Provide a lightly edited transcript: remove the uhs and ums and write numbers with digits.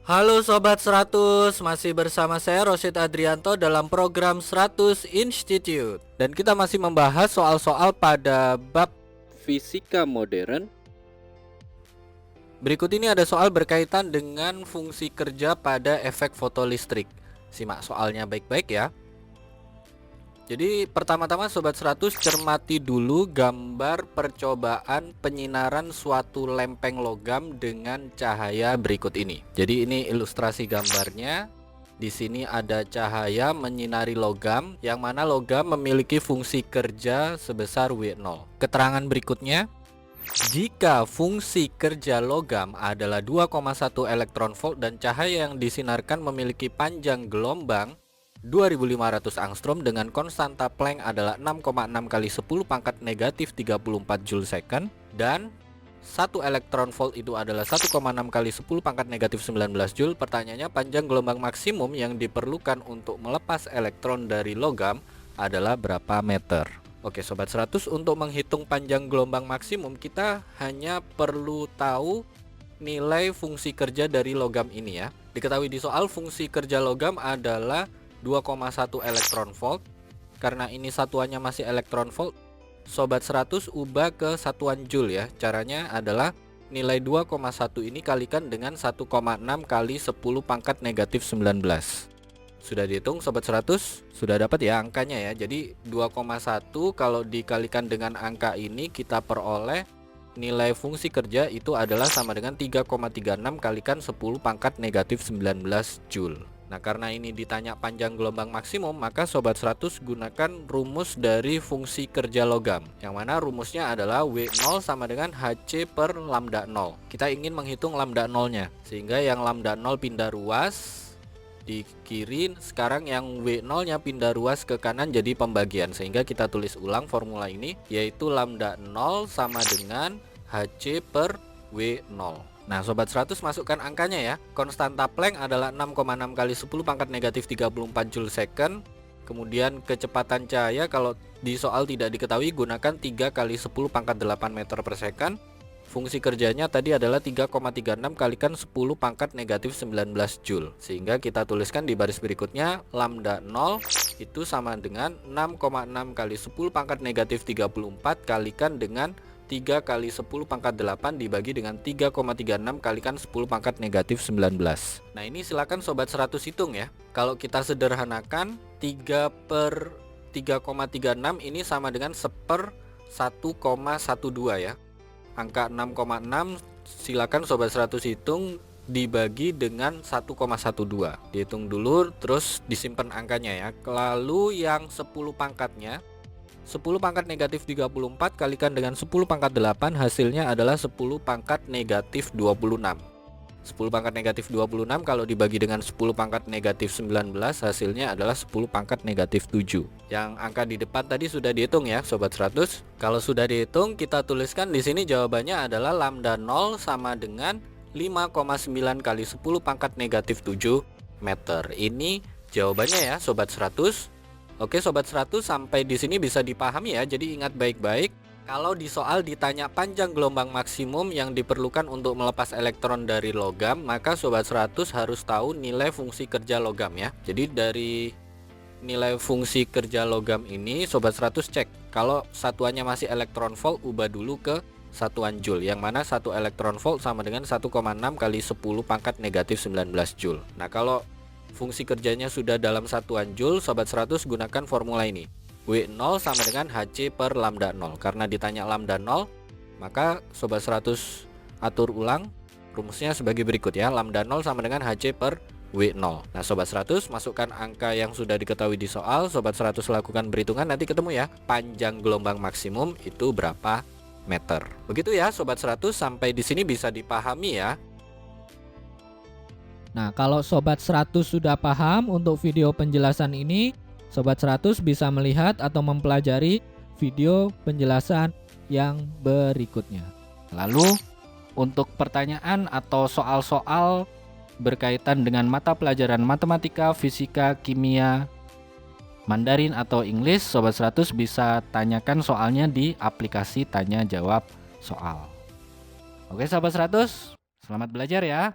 Halo Sobat 100, masih bersama saya Rosid Adrianto dalam program 100 Institute. Dan kita masih membahas soal-soal pada bab fisika modern. Berikut ini ada soal berkaitan dengan fungsi kerja pada efek fotolistrik. Simak soalnya baik-baik ya. Jadi pertama-tama Sobat 100 cermati dulu gambar percobaan penyinaran suatu lempeng logam dengan cahaya berikut ini. Jadi ini ilustrasi gambarnya. Di sini ada cahaya menyinari logam, yang mana logam memiliki fungsi kerja sebesar W0. Keterangan berikutnya, jika fungsi kerja logam adalah 2,1 elektron volt dan cahaya yang disinarkan memiliki panjang gelombang 2500 angstrom dengan konstanta Planck adalah 6,6 kali 10 pangkat negatif 34 joule second, dan 1 elektron volt itu adalah 1,6 kali 10 pangkat negatif 19 joule. Pertanyaannya, panjang gelombang maksimum yang diperlukan untuk melepas elektron dari logam adalah berapa meter? Oke Sobat 100, untuk menghitung panjang gelombang maksimum kita hanya perlu tahu nilai fungsi kerja dari logam ini ya. Diketahui di soal fungsi kerja logam adalah 2,1 elektron volt. Karena ini satuannya masih elektron volt, Sobat 100 ubah ke satuan joule ya. Caranya adalah nilai 2,1 ini kalikan dengan 1,6 kali 10 pangkat negatif 19. Sudah dihitung Sobat 100? Sudah dapat ya angkanya ya. Jadi 2,1 kalau dikalikan dengan angka ini kita peroleh nilai fungsi kerja itu adalah sama dengan 3,36 kalikan 10 pangkat negatif 19 joule. Nah, karena ini ditanya panjang gelombang maksimum, maka Sobat 100 gunakan rumus dari fungsi kerja logam, yang mana rumusnya adalah W0 sama dengan Hc per lambda 0. Kita ingin menghitung lambda 0-nya, sehingga yang lambda 0 pindah ruas di kiri, sekarang yang W0-nya pindah ruas ke kanan jadi pembagian, sehingga kita tulis ulang formula ini, yaitu lambda 0 sama dengan Hc per W0. Nah Sobat 100 masukkan angkanya ya. Konstanta Planck adalah 6,6 kali 10 pangkat negatif 34 joule second. Kemudian kecepatan cahaya kalau di soal tidak diketahui, gunakan 3 kali 10 pangkat 8 meter per second. Fungsi kerjanya tadi adalah 3,36 kalikan 10 pangkat negatif 19 joule. Sehingga kita tuliskan di baris berikutnya, lambda 0 itu sama dengan 6,6 kali 10 pangkat negatif 34 kalikan dengan 3 kali 10 pangkat 8 dibagi dengan 3,36 kalikan 10 pangkat negatif 19. Nah ini silakan Sobat 100 hitung ya. Kalau kita sederhanakan, 3 per 3,36 ini sama dengan 1/1,12 ya. Angka 6,6 silakan Sobat 100 hitung dibagi dengan 1,12. Dihitung dulu terus disimpan angkanya ya. Lalu yang 10 pangkatnya, 10 pangkat negatif 34 kalikan dengan 10 pangkat 8 hasilnya adalah 10 pangkat negatif 26. 10 pangkat negatif 26 kalau dibagi dengan 10 pangkat negatif 19 hasilnya adalah 10 pangkat negatif 7. Yang angka di depan tadi sudah dihitung ya Sobat 100. Kalau sudah dihitung, kita tuliskan di sini jawabannya adalah lambda 0 sama dengan 5,9 kali 10 pangkat negatif 7 meter. Ini jawabannya ya Sobat 100. Oke Sobat 100, sampai di sini bisa dipahami ya. Jadi ingat baik-baik, kalau di soal ditanya panjang gelombang maksimum yang diperlukan untuk melepas elektron dari logam, maka Sobat 100 harus tahu nilai fungsi kerja logam ya. Jadi dari nilai fungsi kerja logam ini Sobat 100 cek, kalau satuannya masih elektron volt, ubah dulu ke satuan joule, yang mana 1 elektron volt sama dengan 1,6 kali 10 pangkat negatif 19 joule. Nah kalau fungsi kerjanya sudah dalam satuan joule, Sobat 100 gunakan formula ini. W0 sama dengan Hc per lambda 0. Karena ditanya lambda 0, maka Sobat 100 atur ulang rumusnya sebagai berikut ya. Lambda 0 sama dengan Hc per W0. Nah Sobat 100 masukkan angka yang sudah diketahui di soal. Sobat 100 lakukan perhitungan, nanti ketemu ya panjang gelombang maksimum itu berapa meter. Begitu ya Sobat 100, sampai di sini bisa dipahami ya. Nah, kalau Sobat 100 sudah paham untuk video penjelasan ini, Sobat 100 bisa melihat atau mempelajari video penjelasan yang berikutnya. Lalu, untuk pertanyaan atau soal-soal berkaitan dengan mata pelajaran matematika, fisika, kimia, Mandarin atau Inggris, Sobat 100 bisa tanyakan soalnya di aplikasi tanya jawab soal. Oke Sobat 100, selamat belajar ya.